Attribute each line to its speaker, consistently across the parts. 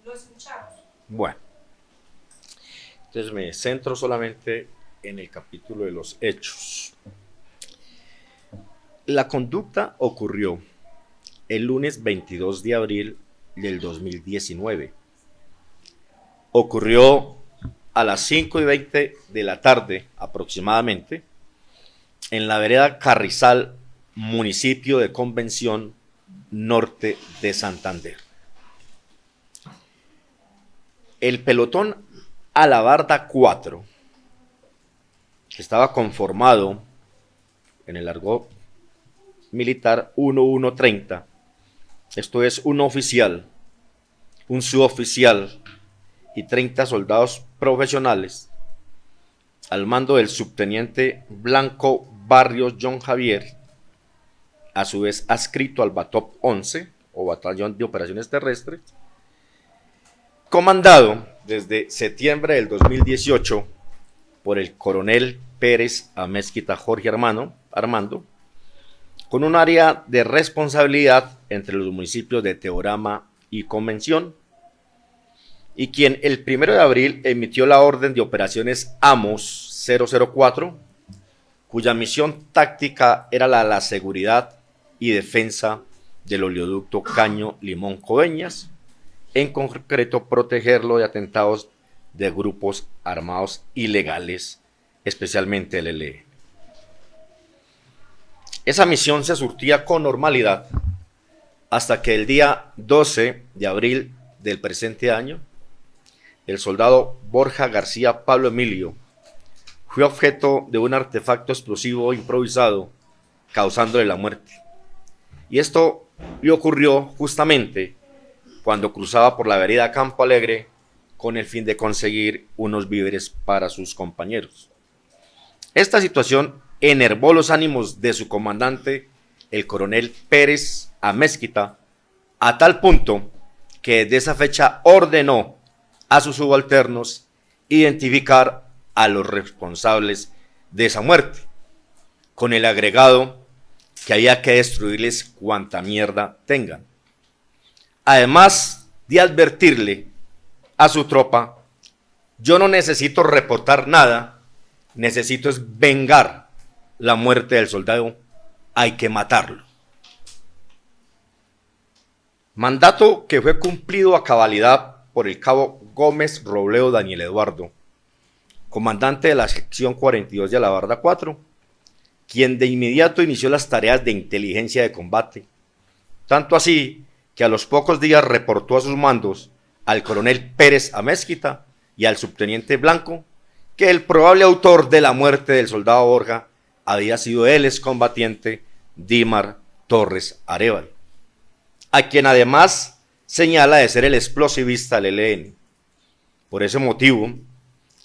Speaker 1: Lo escuchamos.
Speaker 2: Bueno, entonces me centro solamente en el capítulo de los hechos. La conducta ocurrió el lunes 22 de abril del 2019. Ocurrió a las 5:20 de la tarde aproximadamente en la vereda Carrizal, municipio de Convención, norte de Santander. El pelotón Alabarda 4, que estaba conformado en el argot militar 1130, esto es un oficial, un suboficial y 30 soldados profesionales, al mando del subteniente Blanco Barrios John Javier, a su vez adscrito al BATOP 11 o Batallón de Operaciones Terrestres, comandado desde septiembre del 2018 por el coronel Pérez Amézquita Jorge Armando, con un área de responsabilidad entre los municipios de Teorama y Convención, y quien el 1 de abril emitió la orden de operaciones AMOS 004, cuya misión táctica era la seguridad y defensa del oleoducto Caño Limón Coveñas, en concreto protegerlo de atentados de grupos armados ilegales, especialmente el ELN. Esa misión se surtía con normalidad hasta que el día 12 de abril del presente año, el soldado Borja García Pablo Emilio fue objeto de un artefacto explosivo improvisado, causándole la muerte. Y esto le ocurrió justamente cuando cruzaba por la vereda Campo Alegre con el fin de conseguir unos víveres para sus compañeros. Esta situación enervó los ánimos de su comandante, el coronel Pérez Amézquita, a tal punto que desde esa fecha ordenó a sus subalternos identificar a los responsables de esa muerte, con el agregado que había que destruirles cuanta mierda tengan. Además de advertirle a su tropa: yo no necesito reportar nada, necesito es vengar la muerte del soldado, hay que matarlo. Mandato que fue cumplido a cabalidad por el cabo Gómez Robledo Daniel Eduardo, comandante de la sección 42 de Alabarda 4, quien de inmediato inició las tareas de inteligencia de combate, tanto así que a los pocos días reportó a sus mandos al coronel Pérez Amézquita y al subteniente Blanco que el probable autor de la muerte del soldado Borja había sido el excombatiente Dímar Torres Arévalo, a quien además señala de ser el explosivista del ELN. Por ese motivo,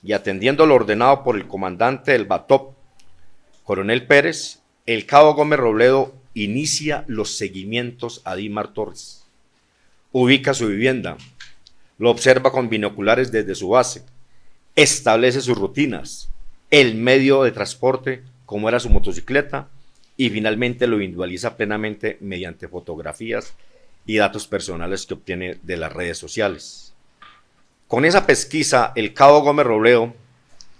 Speaker 2: y atendiendo lo ordenado por el comandante del BATOP, coronel Pérez, el cabo Gómez Robledo inicia los seguimientos a Dímar Torres. Ubica su vivienda, lo observa con binoculares desde su base, establece sus rutinas, el medio de transporte, como era su motocicleta, y finalmente lo individualiza plenamente mediante fotografías y datos personales que obtiene de las redes sociales. Con esa pesquisa, el cabo Gómez Robledo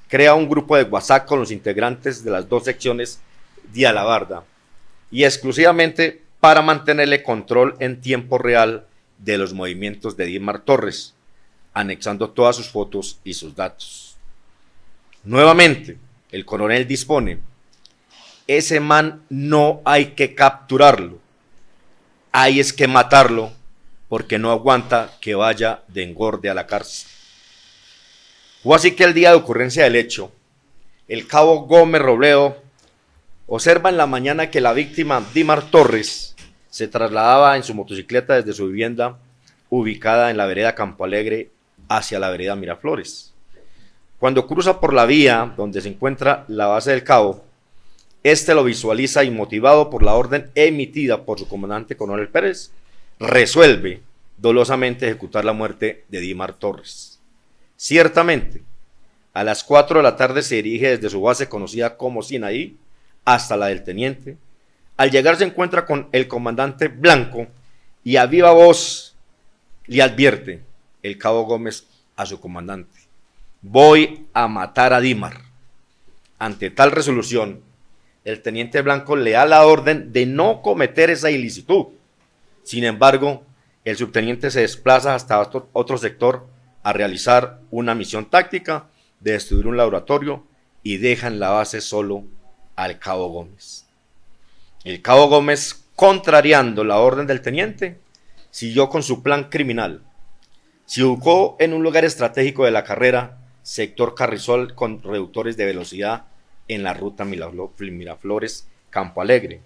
Speaker 2: crea un grupo de WhatsApp con los integrantes de las dos secciones de Alabarda, y exclusivamente para mantenerle control en tiempo real de los movimientos de Dímar Torres, anexando todas sus fotos y sus datos. Nuevamente, el coronel dispone: ese man no hay que capturarlo, hay es que matarlo, porque no aguanta que vaya de engorde a la cárcel. Fue así que el día de ocurrencia del hecho, el cabo Gómez Robledo observa en la mañana que la víctima Dímar Torres se trasladaba en su motocicleta desde su vivienda ubicada en la vereda Campo Alegre hacia la vereda Miraflores. Cuando cruza por la vía donde se encuentra la base del cabo, este lo visualiza y, motivado por la orden emitida por su comandante coronel Pérez, resuelve dolosamente ejecutar la muerte de Dímar Torres. Ciertamente, a las 4 de la tarde se dirige desde su base conocida como Sinaí hasta la del teniente. Al llegar se encuentra con el comandante Blanco y a viva voz le advierte: el cabo Gómez a su comandante: voy a matar a Dímar. Ante tal resolución, el teniente Blanco le da la orden de no cometer esa ilicitud. Sin embargo, el subteniente se desplaza hasta otro sector a realizar una misión táctica de destruir un laboratorio y deja en la base solo al cabo Gómez. El cabo Gómez, contrariando la orden del teniente, siguió con su plan criminal. Se ubicó en un lugar estratégico de la carrera, sector Carrizal, con reductores de velocidad en la ruta Miraflores-Campo Alegre.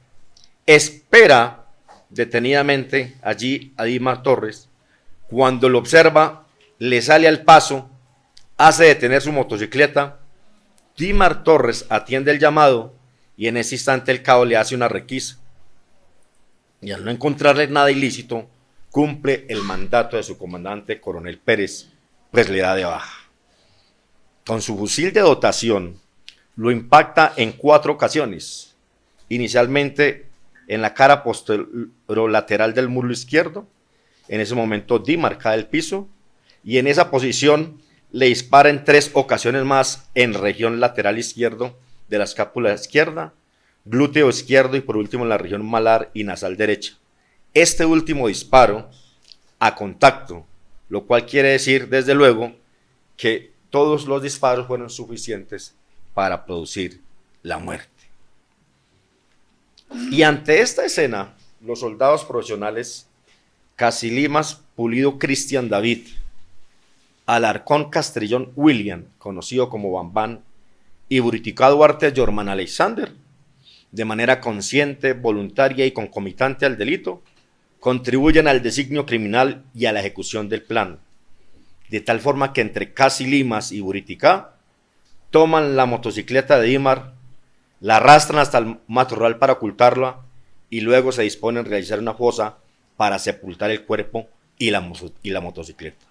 Speaker 2: Espera detenidamente allí a Dímar Torres. Cuando lo observa, le sale al paso, hace detener su motocicleta. Dímar Torres atiende el llamado y en ese instante el cabo le hace una requisa. Y al no encontrarle nada ilícito, cumple el mandato de su comandante, coronel Pérez, pues le da de baja. Con su fusil de dotación, lo impacta en 4 ocasiones. Inicialmente en la cara posterolateral del muslo izquierdo. En ese momento Dímar cae al piso y en esa posición le dispara en 3 ocasiones más en región lateral izquierdo de la escápula izquierda, glúteo izquierdo y por último en la región malar y nasal derecha. Este último disparo a contacto, lo cual quiere decir desde luego que todos los disparos fueron suficientes para producir la muerte. Y ante esta escena, los soldados profesionales Casilimas Pulido Cristian David, Alarcón Castrillón William, conocido como Bambán, y Buriticá Duarte Jorman Alexander, de manera consciente, voluntaria y concomitante al delito, contribuyen al designio criminal y a la ejecución del plan, de tal forma que entre Casilimas y Buriticá toman la motocicleta de Dímar, la arrastran hasta el matorral para ocultarla y luego se disponen a realizar una fosa para sepultar el cuerpo y la motocicleta.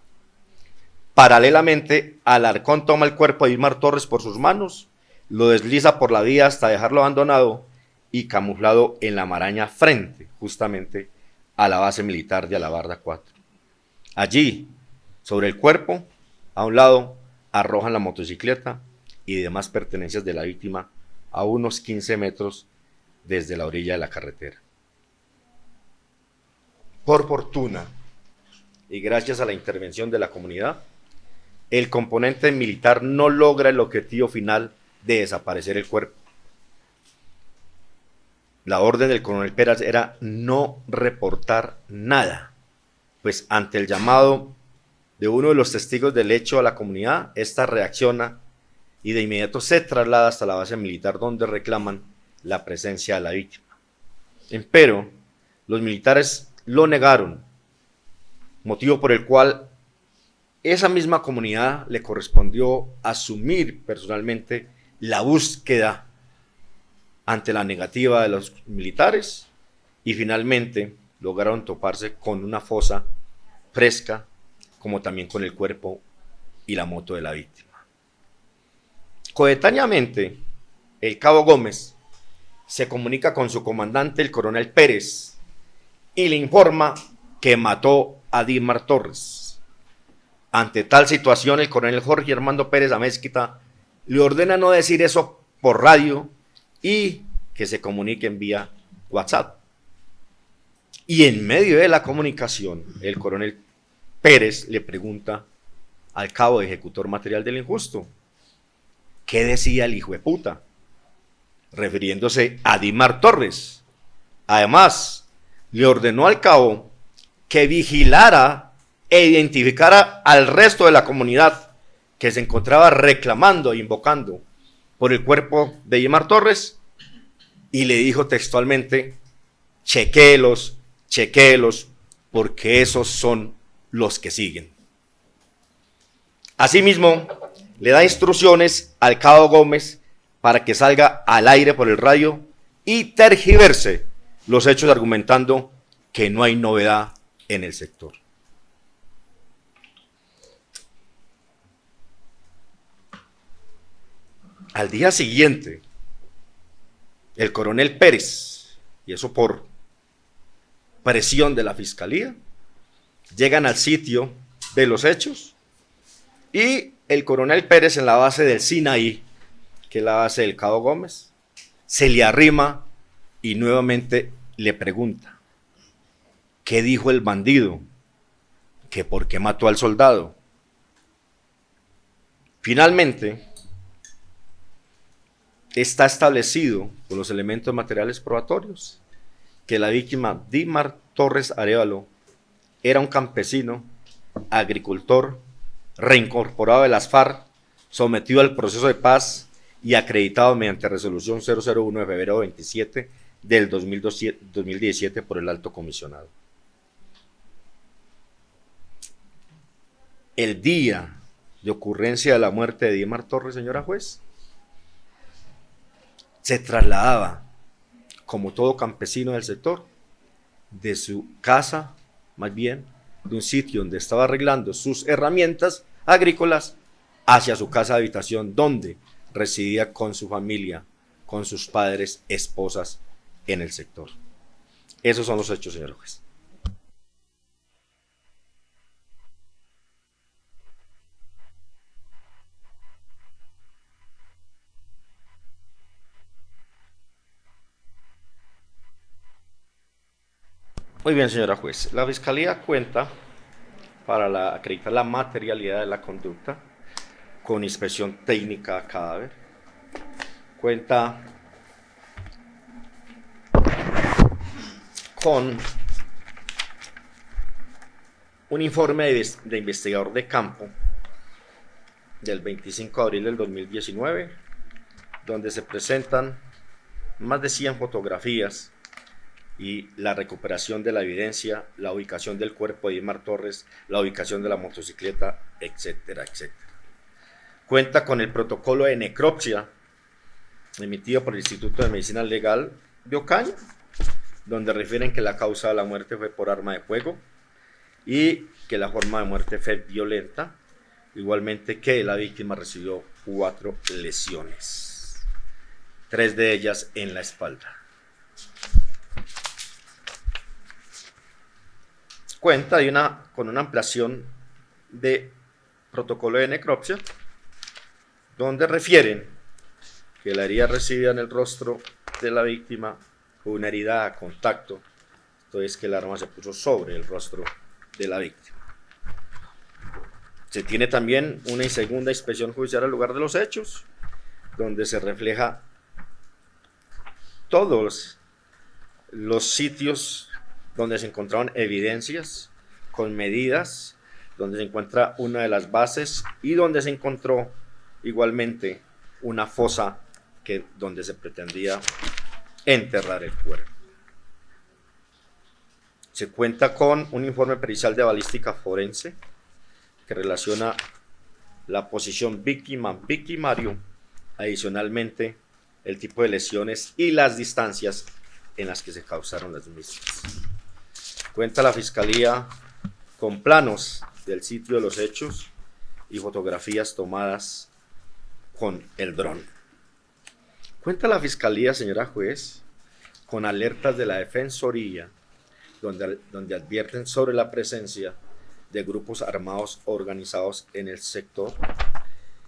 Speaker 2: Paralelamente, Alarcón toma el cuerpo de Dímar Torres por sus manos, lo desliza por la vía hasta dejarlo abandonado y camuflado en la maraña frente, justamente, a la base militar de Alabarda 4. Allí, sobre el cuerpo, a un lado, arrojan la motocicleta y demás pertenencias de la víctima a unos 15 metros desde la orilla de la carretera. Por fortuna, y gracias a la intervención de la comunidad, el componente militar no logra el objetivo final de desaparecer el cuerpo. La orden del coronel Pérez era no reportar nada, pues ante el llamado de uno de los testigos del hecho a la comunidad, esta reacciona y de inmediato se traslada hasta la base militar donde reclaman la presencia de la víctima. Empero, los militares lo negaron, motivo por el cual esa misma comunidad le correspondió asumir personalmente la búsqueda ante la negativa de los militares y finalmente lograron toparse con una fosa fresca, como también con el cuerpo y la moto de la víctima. Coetáneamente, el cabo Gómez se comunica con su comandante, el coronel Pérez, y le informa que mató a Dímar Torres. Ante tal situación, el coronel Jorge Armando Pérez Amézquita le ordena no decir eso por radio y que se comuniquen vía WhatsApp. Y en medio de la comunicación, el coronel Pérez le pregunta al cabo ejecutor material del injusto: ¿qué decía el hijo de puta? Refiriéndose a Dímar Torres. Además, le ordenó al cabo que vigilara e identificara al resto de la comunidad que se encontraba reclamando e invocando por el cuerpo de Dímar Torres, y le dijo textualmente: chequélos, porque esos son los que siguen. Asimismo, le da instrucciones al cabo Gómez para que salga al aire por el radio y tergiverse los hechos argumentando que no hay novedad en el sector. Al día siguiente, el coronel Pérez, y eso por presión de la fiscalía, llegan al sitio de los hechos, y el coronel Pérez en la base del Sinaí, que es la base del Cabo Gómez, se le arrima y nuevamente le pregunta, ¿qué dijo el bandido? ¿Que por qué mató al soldado? Finalmente, está establecido por los elementos materiales probatorios que la víctima Dimar Torres Arévalo era un campesino, agricultor, reincorporado de las FARC, sometido al proceso de paz y acreditado mediante resolución 001 de febrero 27 del 2017 por el alto comisionado. El día de ocurrencia de la muerte de Dimar Torres, señora juez, se trasladaba, como todo campesino del sector, de su casa, más bien, de un sitio donde estaba arreglando sus herramientas agrícolas, hacia su casa de habitación, donde residía con su familia, con sus padres, esposas, en el sector. Esos son los hechos, señor juez. Muy bien, señora juez. La Fiscalía cuenta, para acreditar la materialidad de la conducta, con inspección técnica a cadáver. Cuenta con un informe de investigador de campo del 25 de abril del 2019, donde se presentan más de 100 fotografías y la recuperación de la evidencia, la ubicación del cuerpo de Dimar Torres, la ubicación de la motocicleta, etcétera, etcétera. Cuenta con el protocolo de necropsia emitido por el Instituto de Medicina Legal de Ocaña, donde refieren que la causa de la muerte fue por arma de fuego y que la forma de muerte fue violenta, igualmente que la víctima recibió 4 lesiones, 3 de ellas en la espalda. Cuenta con una ampliación de protocolo de necropsia, donde refieren que la herida recibida en el rostro de la víctima fue una herida a contacto, entonces que el arma se puso sobre el rostro de la víctima. Se tiene también una segunda inspección judicial al lugar de los hechos, donde se refleja todos los sitios donde se encontraron evidencias con medidas, donde se encuentra una de las bases y donde se encontró igualmente una fosa donde se pretendía enterrar el cuerpo. Se cuenta con un informe pericial de balística forense que relaciona la posición víctima-victimario, adicionalmente el tipo de lesiones y las distancias en las que se causaron las mismas. Cuenta la Fiscalía con planos del sitio de los hechos y fotografías tomadas con el dron. Cuenta la Fiscalía, señora juez, con alertas de la Defensoría, donde advierten sobre la presencia de grupos armados organizados en el sector.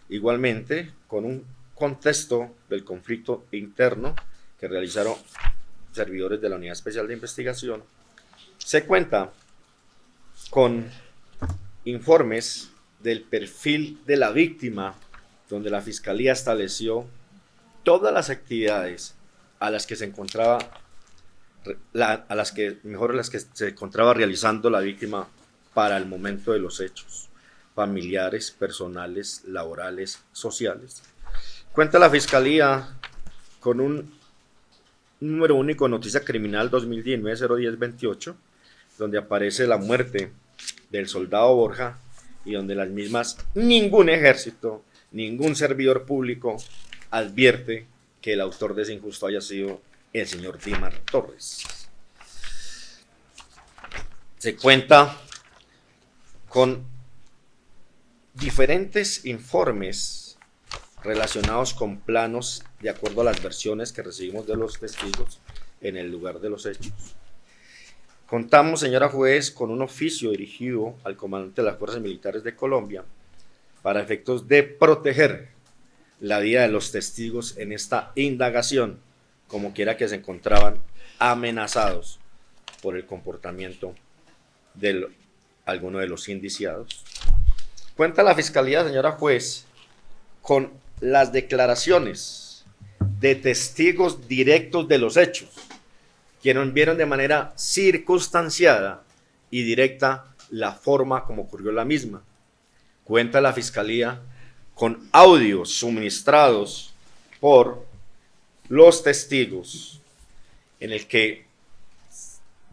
Speaker 2: Igualmente, con un contexto del conflicto interno que realizaron servidores de la Unidad Especial de Investigación, se cuenta con informes del perfil de la víctima, donde la Fiscalía estableció todas las actividades a las que se encontraba se encontraba realizando la víctima para el momento de los hechos, familiares, personales, laborales, sociales. Cuenta la Fiscalía con un número único de noticia criminal 2019-01028, donde aparece la muerte del soldado Borja y donde las mismas ningún ejército, ningún servidor público advierte que el autor de ese injusto haya sido el señor Dimar Torres. Se cuenta con diferentes informes relacionados con planos de acuerdo a las versiones que recibimos de los testigos en el lugar de los hechos. Contamos, señora juez, con un oficio dirigido al comandante de las Fuerzas Militares de Colombia para efectos de proteger la vida de los testigos en esta indagación, como quiera que se encontraban amenazados por el comportamiento de alguno de los indiciados. Cuenta la Fiscalía, señora juez, con las declaraciones de testigos directos de los hechos, quienes vieron de manera circunstanciada y directa la forma como ocurrió la misma. Cuenta la Fiscalía con audios suministrados por los testigos en el que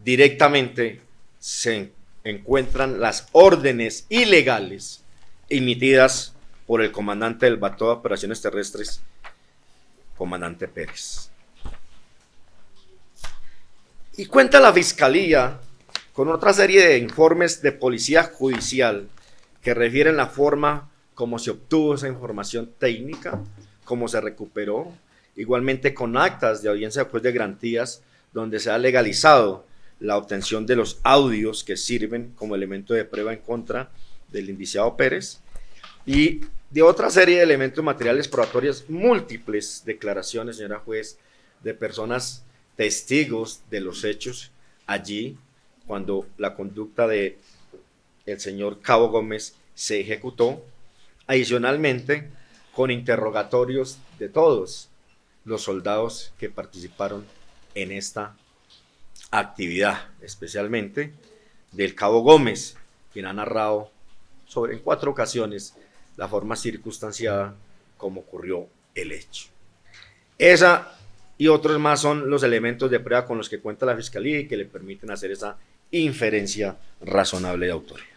Speaker 2: directamente se encuentran las órdenes ilegales emitidas por el comandante del Batallón de Operaciones Terrestres, comandante Pérez. Y cuenta la Fiscalía con otra serie de informes de policía judicial que refieren la forma como se obtuvo esa información técnica, cómo se recuperó, igualmente con actas de audiencia de juez de garantías, donde se ha legalizado la obtención de los audios que sirven como elemento de prueba en contra del indiciado Pérez, y de otra serie de elementos materiales probatorios, múltiples declaraciones, señora juez, de personas testigos de los hechos allí, cuando la conducta de el señor Cabo Gómez se ejecutó, adicionalmente con interrogatorios de todos los soldados que participaron en esta actividad, especialmente del Cabo Gómez, quien ha narrado en 4 ocasiones la forma circunstanciada como ocurrió el hecho. Esa y otros más son los elementos de prueba con los que cuenta la Fiscalía y que le permiten hacer esa inferencia razonable de autoría.